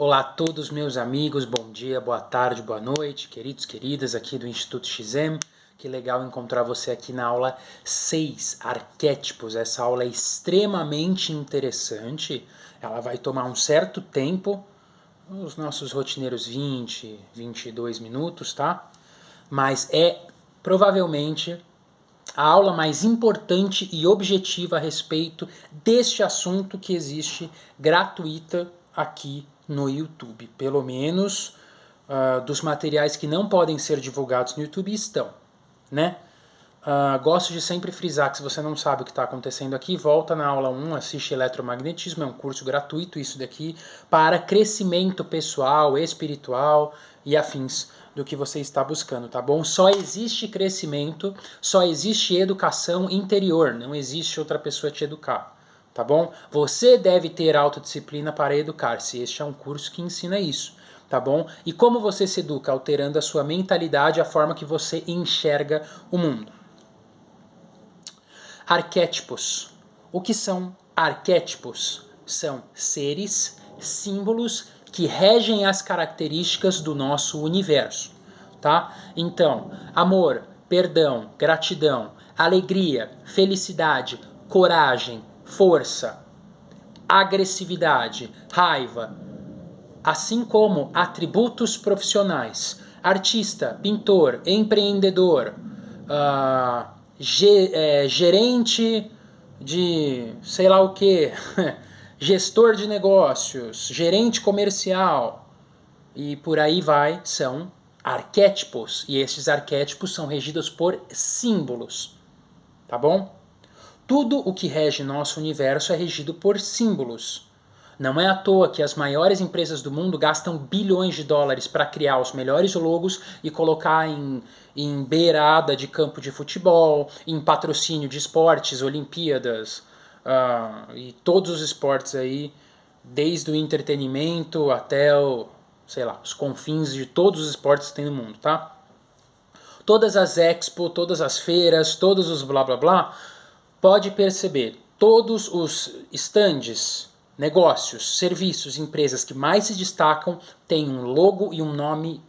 Olá a todos meus amigos, bom dia, boa tarde, boa noite, queridos, queridas aqui do Instituto XM. Que legal encontrar você aqui na aula 6, Arquétipos. Essa aula é extremamente interessante, ela vai tomar um certo tempo, os nossos rotineiros 20, 22 minutos, tá? Mas é provavelmente a aula mais importante e objetiva a respeito deste assunto que existe gratuita aqui no YouTube. Pelo menos dos materiais que não podem ser divulgados no YouTube estão, né? Gosto de sempre frisar que se você não sabe o que está acontecendo aqui, volta na aula 1, assiste Eletromagnetismo, é um curso gratuito isso daqui, para crescimento pessoal, espiritual e afins do que você está buscando, tá bom? Só existe crescimento, só existe educação interior, não existe outra pessoa te educar, tá bom? Você deve ter autodisciplina para educar-se, este é um curso que ensina isso, tá bom? E como você se educa? Alterando a sua mentalidade, a forma que você enxerga o mundo. Arquétipos. O que são arquétipos? São seres, símbolos que regem as características do nosso universo, tá? Então, amor, perdão, gratidão, alegria, felicidade, coragem, força, agressividade, raiva, assim como atributos profissionais, artista, pintor, empreendedor, gerente de sei lá o que, gestor de negócios, gerente comercial e por aí vai, são arquétipos. E esses arquétipos são regidos por símbolos, tá bom? Tudo o que rege nosso universo é regido por símbolos. Não é à toa que as maiores empresas do mundo gastam bilhões de dólares para criar os melhores logos e colocar em beirada de campo de futebol, em patrocínio de esportes, Olimpíadas e todos os esportes aí, desde o entretenimento até sei lá, os confins de todos os esportes que tem no mundo, tá? Todas as expo, todas as feiras, todos os blá blá blá, pode perceber, todos os estandes, negócios, serviços, empresas que mais se destacam têm um logo e um nome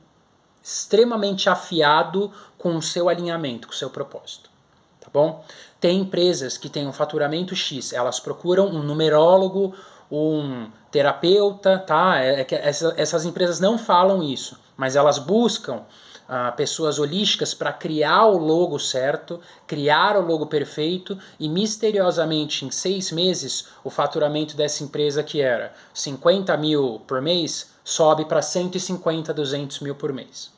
extremamente afiado com o seu alinhamento, com o seu propósito. Tá bom? Tem empresas que têm um faturamento X, elas procuram um numerólogo, um terapeuta, tá? Essas empresas não falam isso, mas elas buscam pessoas holísticas para criar o logo certo, criar o logo perfeito e misteriosamente em 6 meses o faturamento dessa empresa que era 50 mil por mês sobe para 150, 200 mil por mês.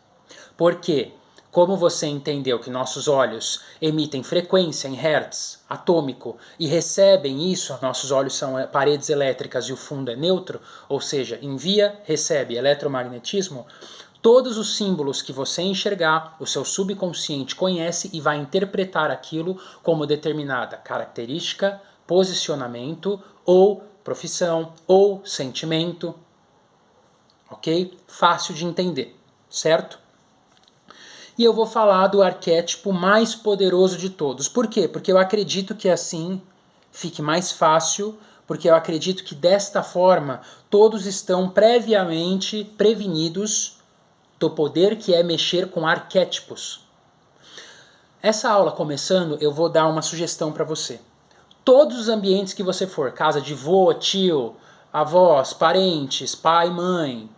Por quê? Como você entendeu que nossos olhos emitem frequência em hertz atômico e recebem isso, nossos olhos são paredes elétricas e o fundo é neutro, ou seja, envia, recebe eletromagnetismo, todos os símbolos que você enxergar, o seu subconsciente conhece e vai interpretar aquilo como determinada característica, posicionamento ou profissão ou sentimento. Ok? Fácil de entender, certo? E eu vou falar do arquétipo mais poderoso de todos. Por quê? Porque eu acredito que assim fique mais fácil, porque eu acredito que desta forma todos estão previamente prevenidos do poder que é mexer com arquétipos. Essa aula começando, eu vou dar uma sugestão para você. Todos os ambientes que você for, casa de vô, tio, avós, parentes, pai, mãe,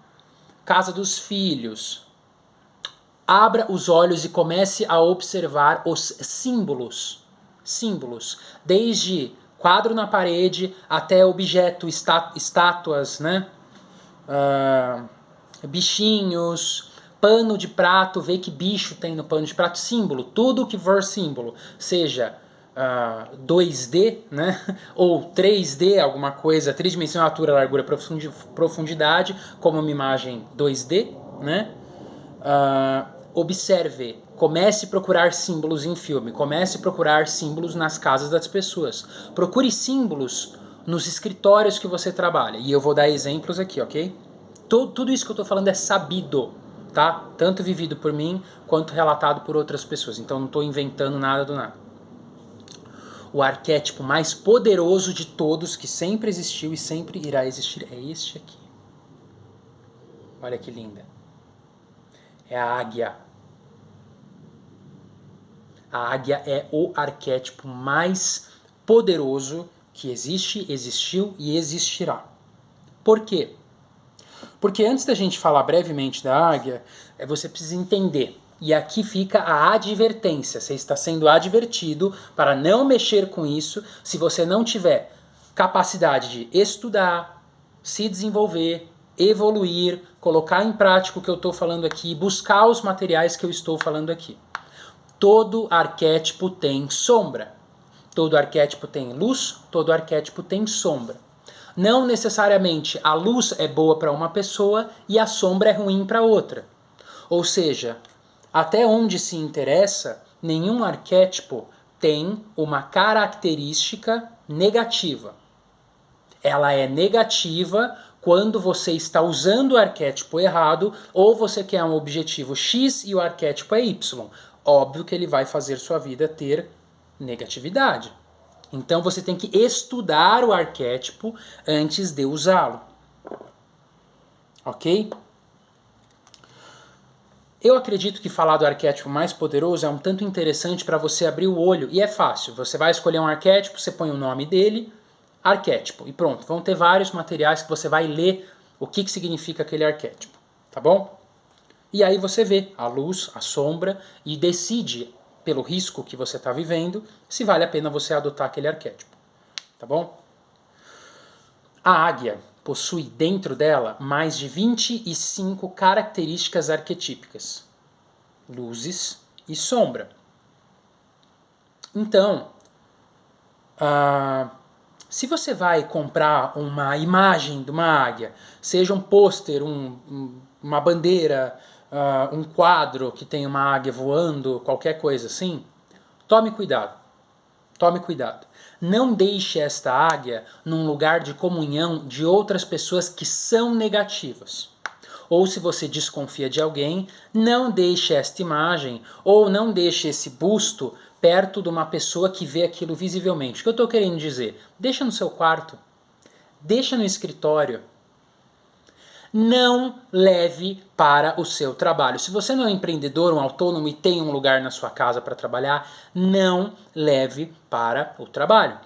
casa dos filhos, abra os olhos e comece a observar os símbolos. Símbolos. Desde quadro na parede até objeto, estátuas, né? Bichinhos, pano de prato, vê que bicho tem no pano de prato, símbolo, tudo que for símbolo, seja 2D, né, ou 3D, alguma coisa, tridimensional, altura, largura, profundidade, como uma imagem 2D, né, observe, comece a procurar símbolos em filme, comece a procurar símbolos nas casas das pessoas, procure símbolos nos escritórios que você trabalha, e eu vou dar exemplos aqui, ok? Tudo isso que eu estou falando é sabido, tá? Tanto vivido por mim, quanto relatado por outras pessoas. Então não estou inventando nada do nada. O arquétipo mais poderoso de todos, que sempre existiu e sempre irá existir, é este aqui. Olha que linda. É a águia. A águia é o arquétipo mais poderoso que existe, existiu e existirá. Por quê? Porque antes da gente falar brevemente da águia, você precisa entender. E aqui fica a advertência. Você está sendo advertido para não mexer com isso se você não tiver capacidade de estudar, se desenvolver, evoluir, colocar em prática o que eu estou falando aqui, buscar os materiais que eu estou falando aqui. Todo arquétipo tem sombra. Todo arquétipo tem luz, todo arquétipo tem sombra. Não necessariamente a luz é boa para uma pessoa e a sombra é ruim para outra. Ou seja, até onde se interessa, nenhum arquétipo tem uma característica negativa. Ela é negativa quando você está usando o arquétipo errado ou você quer um objetivo X e o arquétipo é Y. Óbvio que ele vai fazer sua vida ter negatividade. Então você tem que estudar o arquétipo antes de usá-lo. Ok? Eu acredito que falar do arquétipo mais poderoso é um tanto interessante para você abrir o olho. E é fácil. Você vai escolher um arquétipo, você põe o nome dele, arquétipo. E pronto. Vão ter vários materiais que você vai ler o que significa aquele arquétipo. Tá bom? E aí você vê a luz, a sombra e decide, pelo risco que você está vivendo, se vale a pena você adotar aquele arquétipo. Tá bom? A águia possui dentro dela mais de 25 características arquetípicas, luzes e sombra. Então, se você vai comprar uma imagem de uma águia, seja um pôster, uma bandeira, um quadro que tem uma águia voando, qualquer coisa assim, tome cuidado. Tome cuidado. Não deixe esta águia num lugar de comunhão de outras pessoas que são negativas. Ou se você desconfia de alguém, não deixe esta imagem ou não deixe esse busto perto de uma pessoa que vê aquilo visivelmente. O que eu estou querendo dizer? Deixa no seu quarto. Deixa no escritório. Não leve para o seu trabalho. Se você não é um empreendedor, um autônomo e tem um lugar na sua casa para trabalhar, não leve para o trabalho.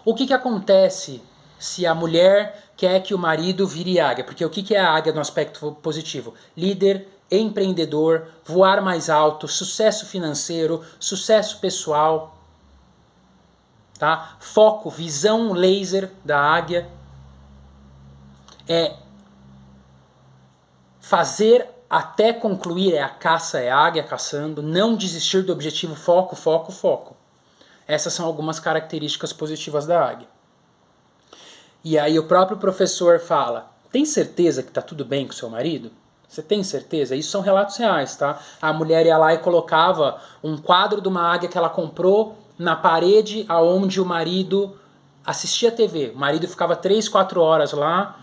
O que acontece se a mulher quer que o marido vire águia? Porque o que é a águia no aspecto positivo? Líder, empreendedor, voar mais alto, sucesso financeiro, sucesso pessoal, tá? Foco, visão laser da águia. É fazer até concluir, é a caça, é a águia caçando, não desistir do objetivo, foco, foco, foco. Essas são algumas características positivas da águia. E aí o próprio professor fala, tem certeza que tá tudo bem com seu marido? Você tem certeza? Isso são relatos reais, tá? A mulher ia lá e colocava um quadro de uma águia que ela comprou na parede aonde o marido assistia TV. O marido ficava 3, 4 horas lá,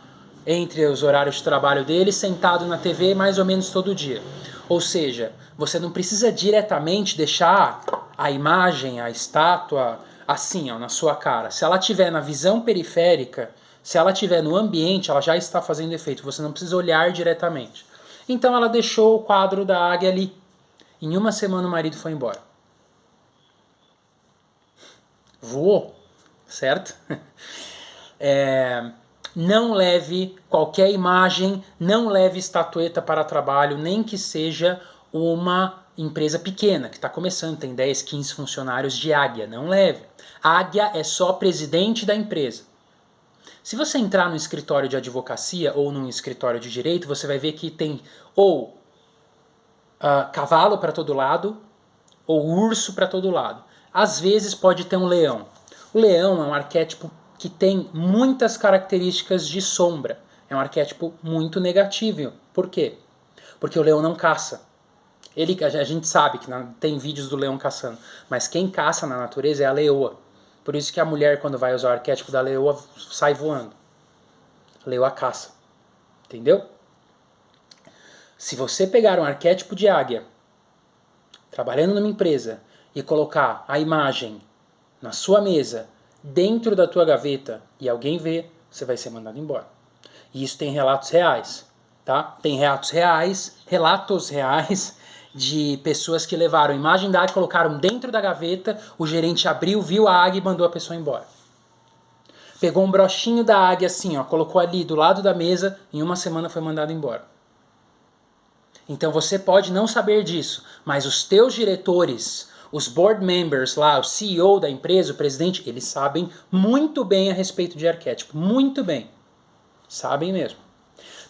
entre os horários de trabalho dele, sentado na TV mais ou menos todo dia. Ou seja, você não precisa diretamente deixar a imagem, a estátua, assim, ó, na sua cara. Se ela estiver na visão periférica, se ela estiver no ambiente, ela já está fazendo efeito. Você não precisa olhar diretamente. Então ela deixou o quadro da águia ali. Em uma semana o marido foi embora. Voou, certo? Não leve qualquer imagem, não leve estatueta para trabalho, nem que seja uma empresa pequena, que está começando, tem 10, 15 funcionários de águia. Não leve. Águia é só presidente da empresa. Se você entrar no escritório de advocacia ou num escritório de direito, você vai ver que tem ou cavalo para todo lado, ou urso para todo lado. Às vezes pode ter um leão. O leão é um arquétipo que tem muitas características de sombra. É um arquétipo muito negativo. Por quê? Porque o leão não caça. A gente sabe que tem vídeos do leão caçando, mas quem caça na natureza é a leoa. Por isso que a mulher, quando vai usar o arquétipo da leoa, sai voando. A leoa caça. Entendeu? Se você pegar um arquétipo de águia, trabalhando numa empresa, e colocar a imagem na sua mesa, dentro da tua gaveta, e alguém vê, você vai ser mandado embora. E isso tem relatos reais, tá? Tem relatos reais de pessoas que levaram a imagem da águia, colocaram dentro da gaveta, o gerente abriu, viu a águia e mandou a pessoa embora. Pegou um brochinho da águia assim, ó, colocou ali do lado da mesa, em uma semana foi mandado embora. Então você pode não saber disso, mas os teus diretores, os board members lá, o CEO da empresa, o presidente, eles sabem muito bem a respeito de arquétipo, muito bem. Sabem mesmo.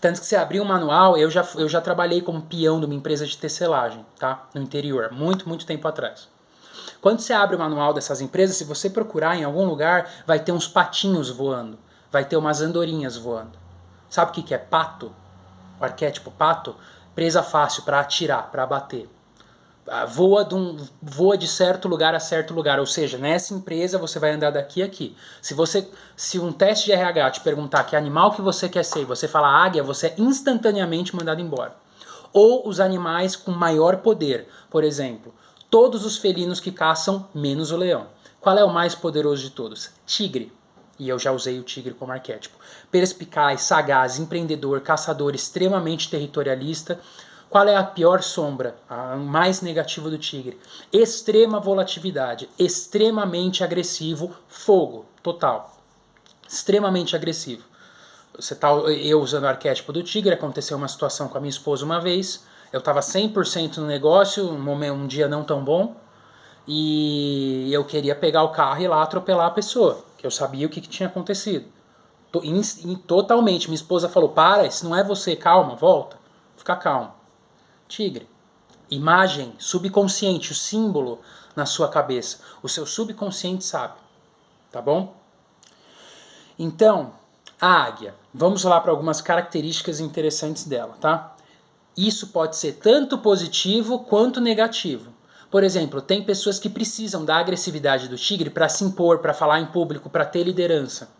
Tanto que se abrir um manual, eu já trabalhei como peão de uma empresa de tecelagem, tá? No interior, muito tempo atrás. Quando você abre o manual dessas empresas, se você procurar em algum lugar, vai ter uns patinhos voando, vai ter umas andorinhas voando. Sabe o que é pato? O arquétipo pato? Presa fácil para atirar, para abater. Voa de certo lugar a certo lugar, ou seja, nessa empresa você vai andar daqui a aqui. Se um teste de RH te perguntar que animal que você quer ser e você falar águia, você é instantaneamente mandado embora. Ou os animais com maior poder, por exemplo, todos os felinos que caçam, menos o leão. Qual é o mais poderoso de todos? Tigre. E eu já usei o tigre como arquétipo. Perspicaz, sagaz, empreendedor, caçador, extremamente territorialista. Qual é a pior sombra, a mais negativa do tigre? Extrema volatilidade, extremamente agressivo, fogo, total. Extremamente agressivo. Eu usando o arquétipo do tigre, aconteceu uma situação com a minha esposa uma vez, eu estava 100% no negócio, um dia não tão bom, e eu queria pegar o carro e ir lá atropelar a pessoa, que eu sabia o que tinha acontecido. Totalmente, minha esposa falou, para, isso não é você, calma, volta, fica calmo. Tigre. Imagem, subconsciente, o símbolo na sua cabeça. O seu subconsciente sabe. Tá bom? Então, a águia. Vamos lá para algumas características interessantes dela, tá? Isso pode ser tanto positivo quanto negativo. Por exemplo, tem pessoas que precisam da agressividade do tigre para se impor, para falar em público, para ter liderança.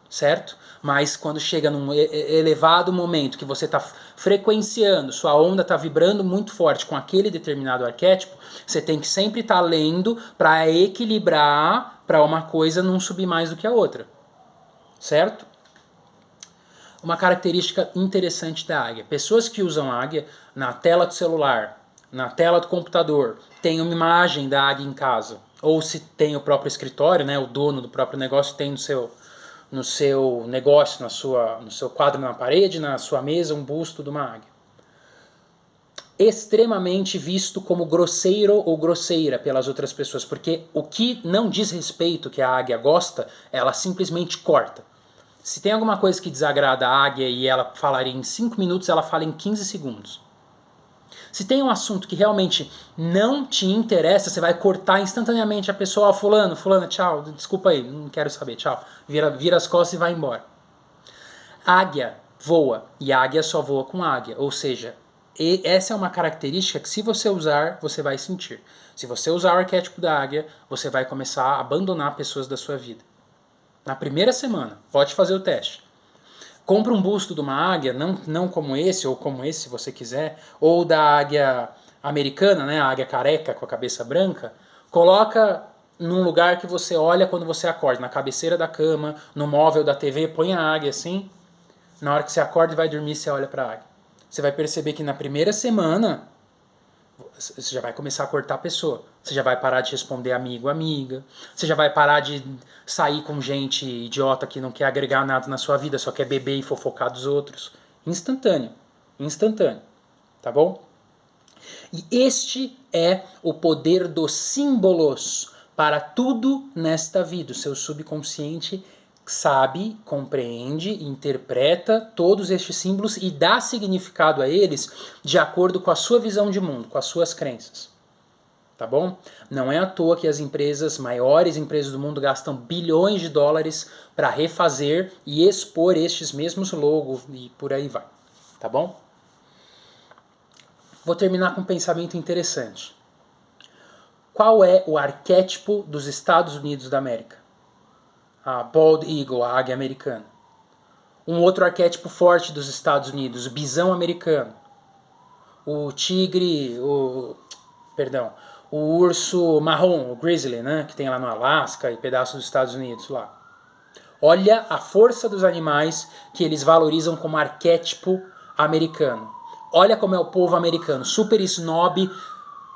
Certo? Mas quando chega num elevado momento que você está frequenciando, sua onda está vibrando muito forte com aquele determinado arquétipo, você tem que sempre estar lendo para equilibrar para uma coisa não subir mais do que a outra. Certo? Uma característica interessante da águia. Pessoas que usam águia na tela do celular, na tela do computador, tem uma imagem da águia em casa. Ou se tem o próprio escritório, né, o dono do próprio negócio tem no seu negócio, no seu quadro na parede, na sua mesa, um busto de uma águia. Extremamente visto como grosseiro ou grosseira pelas outras pessoas, porque o que não diz respeito que a águia gosta, ela simplesmente corta. Se tem alguma coisa que desagrada a águia e ela falaria em 5 minutos, ela fala em 15 segundos. Se tem um assunto que realmente não te interessa, você vai cortar instantaneamente a pessoa, fulano, tchau, desculpa aí, não quero saber, tchau. Vira as costas e vai embora. Águia voa, e águia só voa com águia, ou seja, essa é uma característica que se você usar, você vai sentir. Se você usar o arquétipo da águia, você vai começar a abandonar pessoas da sua vida. Na primeira semana, pode fazer o teste. Compra um busto de uma águia, não como esse, ou como esse se você quiser, ou da águia americana, né, a águia careca com a cabeça branca, coloca num lugar que você olha quando você acorda, na cabeceira da cama, no móvel da TV, põe a águia assim, na hora que você acorda e vai dormir, você olha para a águia. Você vai perceber que na primeira semana, você já vai começar a cortar a pessoa. Você já vai parar de responder amigo, amiga. Você já vai parar de sair com gente idiota que não quer agregar nada na sua vida, só quer beber e fofocar dos outros. Instantâneo. Instantâneo. Tá bom? E este é o poder dos símbolos para tudo nesta vida. O seu subconsciente sabe, compreende, interpreta todos estes símbolos e dá significado a eles de acordo com a sua visão de mundo, com as suas crenças. Tá bom? Não é à toa que as maiores empresas do mundo gastam bilhões de dólares para refazer e expor estes mesmos logos e por aí vai. Tá bom? Vou terminar com um pensamento interessante. Qual é o arquétipo dos Estados Unidos da América? A Bald Eagle, a águia americana. Um outro arquétipo forte dos Estados Unidos, o bisão americano. O tigre, o urso marrom, o grizzly, né, que tem lá no Alasca e pedaços dos Estados Unidos lá. Olha a força dos animais que eles valorizam como arquétipo americano. Olha como é o povo americano, super snob,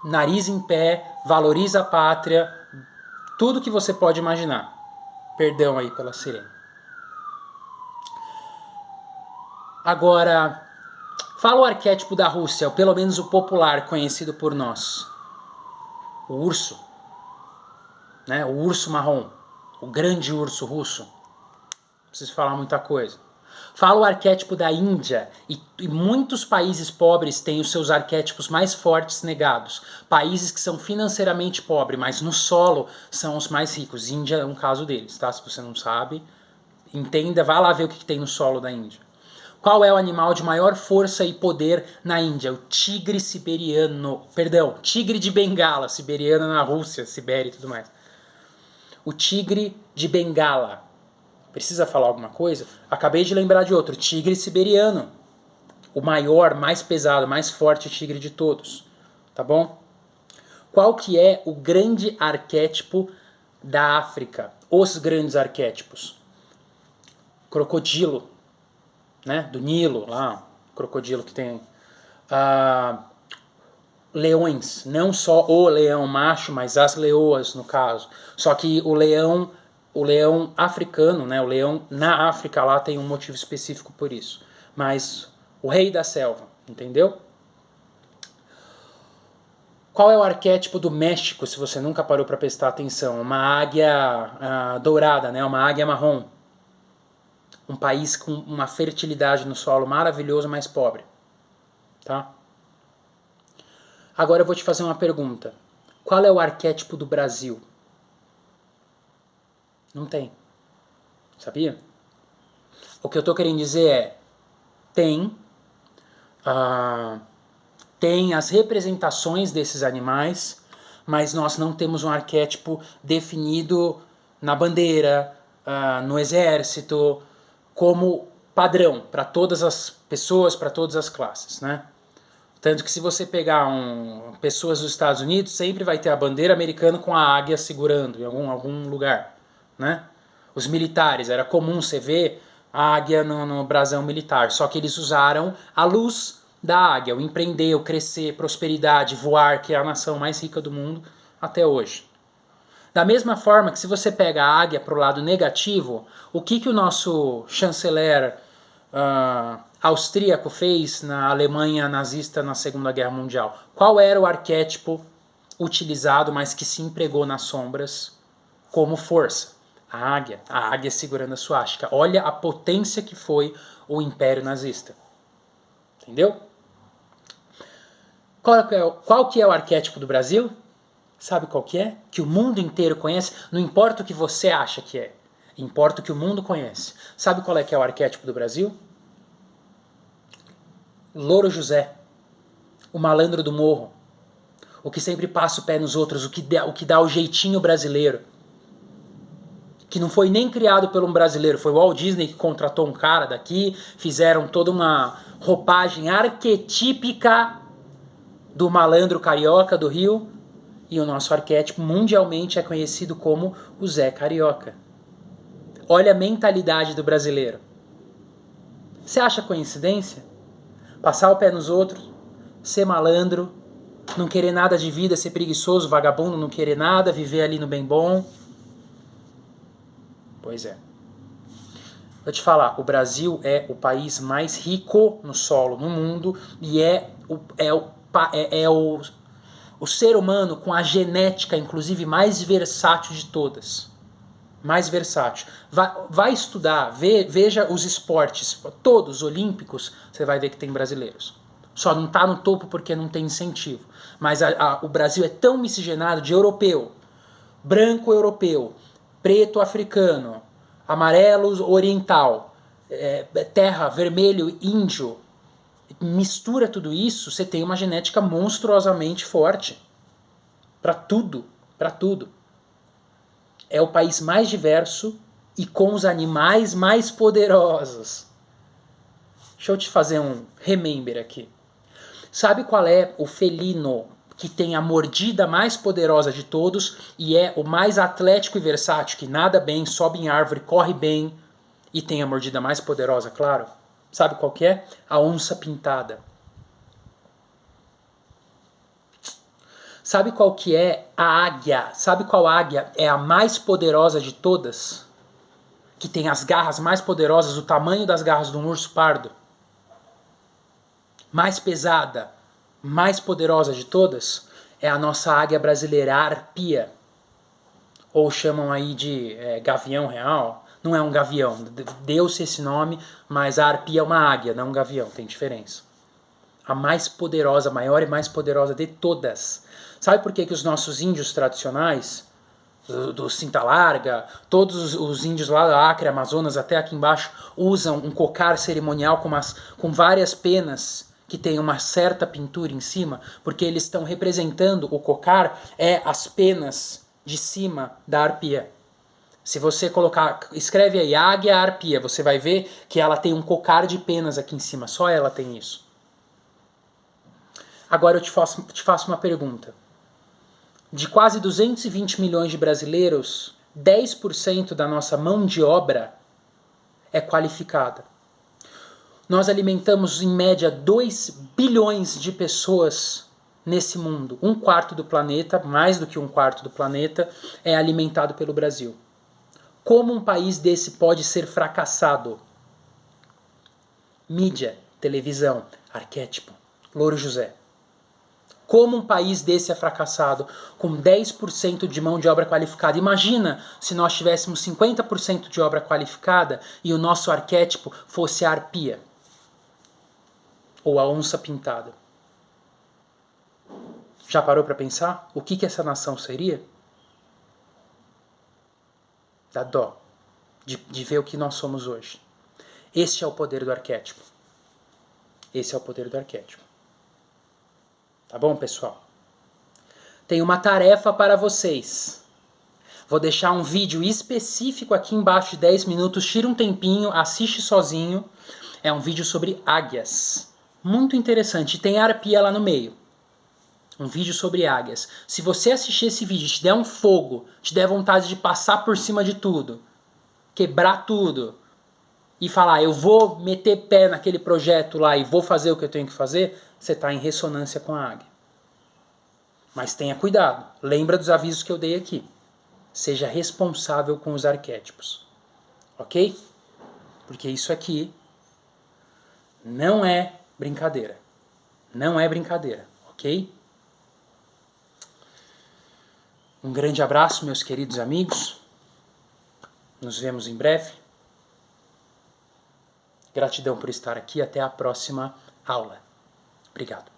nariz em pé, valoriza a pátria, tudo que você pode imaginar. Perdão aí pela sirene. Agora, fala o arquétipo da Rússia, ou pelo menos o popular, conhecido por nós. O urso. Né? O urso marrom. O grande urso russo. Não preciso falar muita coisa. Fala o arquétipo da Índia, e muitos países pobres têm os seus arquétipos mais fortes negados. Países que são financeiramente pobres, mas no solo são os mais ricos. Índia é um caso deles, tá? Se você não sabe, entenda, vá lá ver o que tem no solo da Índia. Qual é o animal de maior força e poder na Índia? O tigre siberiano. Perdão, tigre de Bengala, siberiano na Rússia, Sibéria e tudo mais. O tigre de Bengala. Precisa falar alguma coisa? Acabei de lembrar de outro, tigre siberiano. O maior, mais pesado, mais forte tigre de todos. Tá bom? Qual que é o grande arquétipo da África? Os grandes arquétipos. Crocodilo, né? Do Nilo, lá, crocodilo que tem. Leões, não só o leão macho, mas as leoas, no caso. Só que o leão africano, né, o leão na África lá tem um motivo específico por isso. Mas o rei da selva, entendeu? Qual é o arquétipo do México, se você nunca parou para prestar atenção? Uma águia dourada, né, uma águia marrom. Um país com uma fertilidade no solo maravilhoso, mas pobre. Tá? Agora eu vou te fazer uma pergunta. Qual é o arquétipo do Brasil? Não tem. Sabia? O que eu tô querendo dizer é, tem as representações desses animais, mas nós não temos um arquétipo definido na bandeira, no exército, como padrão para todas as pessoas, para todas as classes, né? Tanto que se você pegar pessoas dos Estados Unidos, sempre vai ter a bandeira americana com a águia segurando em algum lugar. Né? Os militares, era comum você ver a águia no brasão militar, só que eles usaram a luz da águia, o empreender, o crescer, prosperidade, voar, que é a nação mais rica do mundo até hoje. Da mesma forma que se você pega a águia para o lado negativo, o que o nosso chanceler austríaco fez na Alemanha nazista na Segunda Guerra Mundial? Qual era o arquétipo utilizado, mas que se empregou nas sombras como força? A águia segurando a suástica. Olha a potência que foi o Império Nazista. Entendeu? Qual que é o arquétipo do Brasil? Sabe qual que é? Que o mundo inteiro conhece. Não importa o que você acha que é. Importa o que o mundo conhece. Sabe qual é que é o arquétipo do Brasil? Louro José. O malandro do morro. O que sempre passa o pé nos outros. O que dá o jeitinho brasileiro. Que não foi nem criado por um brasileiro, foi o Walt Disney que contratou um cara daqui, fizeram toda uma roupagem arquetípica do malandro carioca do Rio, e o nosso arquétipo mundialmente é conhecido como o Zé Carioca. Olha a mentalidade do brasileiro. Você acha coincidência? Passar o pé nos outros, ser malandro, não querer nada de vida, ser preguiçoso, vagabundo, não querer nada, viver ali no bem bom. Pois é. Vou te falar, o Brasil é o país mais rico no solo no mundo e é o ser humano com a genética, inclusive, mais versátil de todas. Mais versátil. Vai estudar, veja os esportes, todos olímpicos, você vai ver que tem brasileiros. Só não está no topo porque não tem incentivo. Mas o Brasil é tão miscigenado de europeu, branco europeu, preto africano, amarelo oriental, terra, vermelho, índio, mistura tudo isso, você tem uma genética monstruosamente forte. Para tudo, para tudo. É o país mais diverso e com os animais mais poderosos. Deixa eu te fazer um remember aqui. Sabe qual é o felino que tem a mordida mais poderosa de todos e é o mais atlético e versátil, que nada bem, sobe em árvore, corre bem e tem a mordida mais poderosa, claro. Sabe qual que é? A onça pintada. Sabe qual que é a águia? Sabe qual águia é a mais poderosa de todas? Que tem as garras mais poderosas, o tamanho das garras de um urso pardo? Mais pesada, mais poderosa de todas? É a nossa águia brasileira, a arpia. Ou chamam aí de gavião real. Não é um gavião, deu-se esse nome, mas a arpia é uma águia, não um gavião, tem diferença. A mais poderosa, a maior e mais poderosa de todas. Sabe por que os nossos índios tradicionais, do Cinta Larga, todos os índios lá da Acre, Amazonas, até aqui embaixo, usam um cocar cerimonial com várias penas que tem uma certa pintura em cima? Porque eles estão representando, o cocar é as penas de cima da arpia. Se você colocar, escreve aí, águia arpia, você vai ver que ela tem um cocar de penas aqui em cima, só ela tem isso. Agora eu te faço uma pergunta. De quase 220 milhões de brasileiros, 10% da nossa mão de obra é qualificada. Nós alimentamos em média 2 bilhões de pessoas nesse mundo. Um quarto do planeta, mais do que um quarto do planeta, é alimentado pelo Brasil. Como um país desse pode ser fracassado? Mídia, televisão, arquétipo, Louro José. Como um país desse é fracassado com 10% de mão de obra qualificada? Imagina se nós tivéssemos 50% de obra qualificada e o nosso arquétipo fosse a arpia ou a onça pintada. Já parou para pensar o que essa nação seria? Dá dó de ver o que nós somos hoje. Este é o poder do arquétipo. Esse é o poder do arquétipo. Tá bom, pessoal? Tenho uma tarefa para vocês. Vou deixar um vídeo específico aqui embaixo de 10 minutos. Tira um tempinho, assiste sozinho. É um vídeo sobre águias. Muito interessante. E tem arpia lá no meio. Um vídeo sobre águias. Se você assistir esse vídeo e te der um fogo, te der vontade de passar por cima de tudo, quebrar tudo e falar, eu vou meter pé naquele projeto lá e vou fazer o que eu tenho que fazer, você está em ressonância com a águia. Mas tenha cuidado. Lembra dos avisos que eu dei aqui. Seja responsável com os arquétipos. Ok? Porque isso aqui não é brincadeira. Não é brincadeira. Ok? Um grande abraço, meus queridos amigos. Nos vemos em breve. Gratidão por estar aqui. Até a próxima aula. Obrigado.